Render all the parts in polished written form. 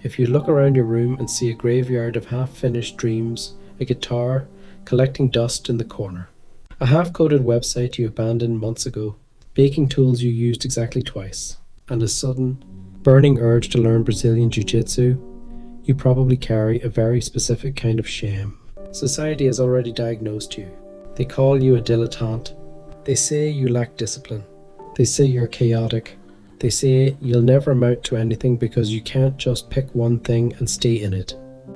If you look around your room and see a graveyard of half-finished dreams, a guitar collecting dust in the corner, a half-coded website you abandoned months ago, baking tools you used exactly twice, and a sudden, burning urge to learn Brazilian Jiu-Jitsu, you probably carry a very specific kind of shame. Society has already diagnosed you. They call you a dilettante. They say you lack discipline. They say you're chaotic. They say you'll never amount to anything because you can't just pick one thing and stay in it.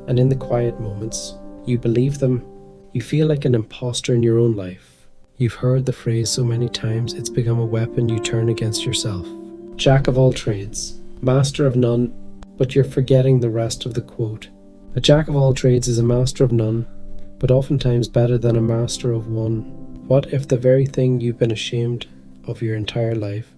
And in the quiet moments, you believe them. You feel like an imposter in your own life. You've heard the phrase so many times it's become a weapon you turn against yourself. Jack of all trades, master of none, but you're forgetting the rest of the quote. A jack of all trades is a master of none, but oftentimes better than a master of one. What if the very thing you've been ashamed of your entire life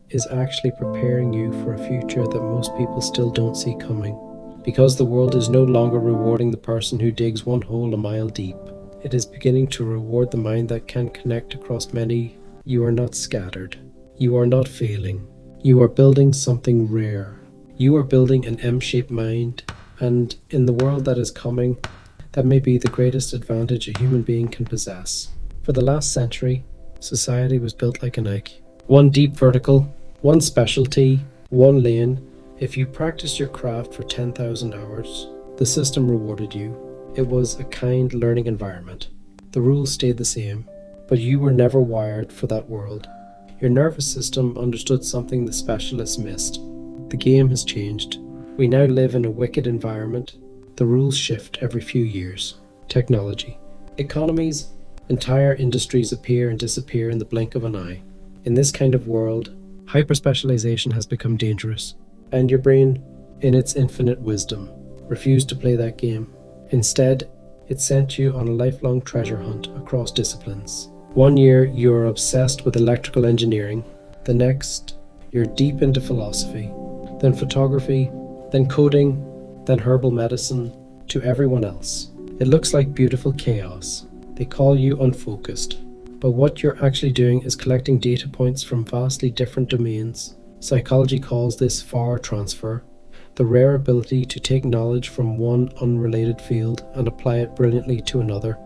is actually preparing you for a future that most people still don't see coming? Because the world is no longer rewarding the person who digs one hole a mile deep. It is beginning to reward the mind that can connect across many. You are not scattered. You are not failing. You are building something rare. You are building an M-shaped mind, and in the world that is coming, that may be the greatest advantage a human being can possess. For the last century, society was built like a Nike. One deep vertical, one specialty, one lane. If you practiced your craft for 10,000 hours, the system rewarded you. It was a kind learning environment. The rules stayed the same, but you were never wired for that world. Your nervous system understood something the specialists missed. The game has changed. We now live in a wicked environment. The rules shift every few years. Technology. Economies, entire industries appear and disappear in the blink of an eye. In this kind of world, hyperspecialization has become dangerous. And your brain, in its infinite wisdom, refused to play that game. Instead, it sent you on a lifelong treasure hunt across disciplines. One year, you're obsessed with electrical engineering. The next, you're deep into philosophy. Then photography, then coding, then herbal medicine, to everyone else. It looks like beautiful chaos. They call you unfocused. But what you're actually doing is collecting data points from vastly different domains. Psychology calls this far transfer, the rare ability to take knowledge from one unrelated field and apply it brilliantly to another.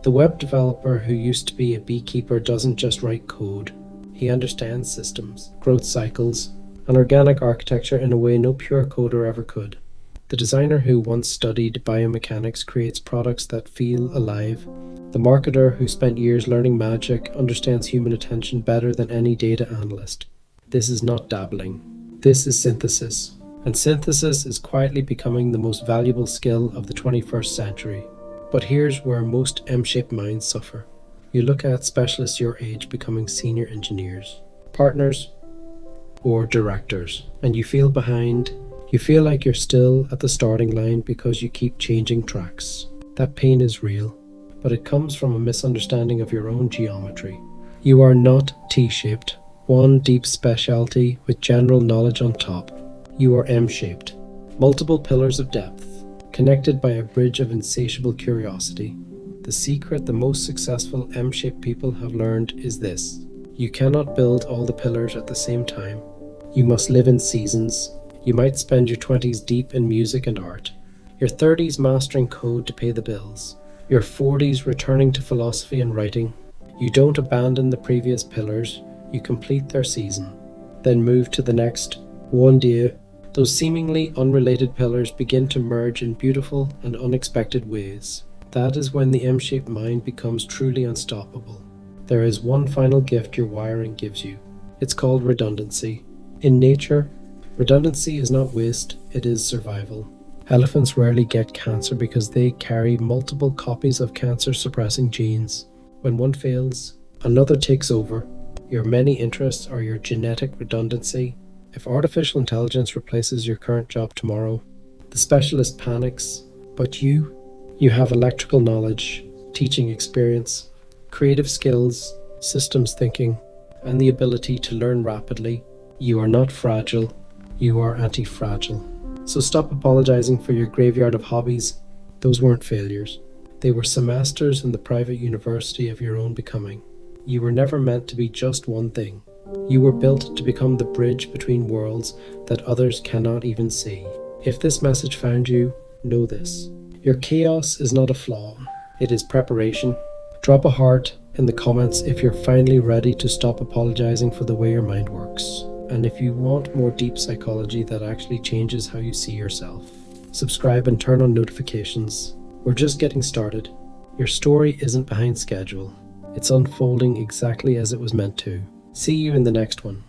The web developer who used to be a beekeeper doesn't just write code. He understands systems, growth cycles, and organic architecture in a way no pure coder ever could. The designer who once studied biomechanics creates products that feel alive. The marketer who spent years learning magic understands human attention better than any data analyst. This is not dabbling. This is synthesis. And synthesis is quietly becoming the most valuable skill of the 21st century. But here's where most M-shaped minds suffer. You look at specialists your age becoming senior engineers, partners, or directors, and you feel behind. You feel like you're still at the starting line because you keep changing tracks. That pain is real, but it comes from a misunderstanding of your own geometry. You are not T-shaped, one deep specialty with general knowledge on top. You are M-shaped, multiple pillars of depth, connected by a bridge of insatiable curiosity. The secret the most successful M-shaped people have learned is this: you cannot build all the pillars at the same time. You must live in seasons. You might spend your 20s deep in music and art, your 30s mastering code to pay the bills, your 40s returning to philosophy and writing. You don't abandon the previous pillars, you complete their season, then move to the next. One day, those seemingly unrelated pillars begin to merge in beautiful and unexpected ways. That is when the M-shaped mind becomes truly unstoppable. There is one final gift your wiring gives you. It's called redundancy. In nature, redundancy is not waste, it is survival. Elephants rarely get cancer because they carry multiple copies of cancer-suppressing genes. When one fails, another takes over. Your many interests are your genetic redundancy. If artificial intelligence replaces your current job tomorrow, the specialist panics. But you have electrical knowledge, teaching experience, creative skills, systems thinking, and the ability to learn rapidly. You are not fragile, you are anti-fragile. So stop apologizing for your graveyard of hobbies. Those weren't failures. They were semesters in the private university of your own becoming. You were never meant to be just one thing. You were built to become the bridge between worlds that others cannot even see. If this message found you, know this. Your chaos is not a flaw, it is preparation. Drop a heart in the comments if you're finally ready to stop apologizing for the way your mind works. And if you want more deep psychology that actually changes how you see yourself, subscribe and turn on notifications. We're just getting started. Your story isn't behind schedule. It's unfolding exactly as it was meant to. See you in the next one.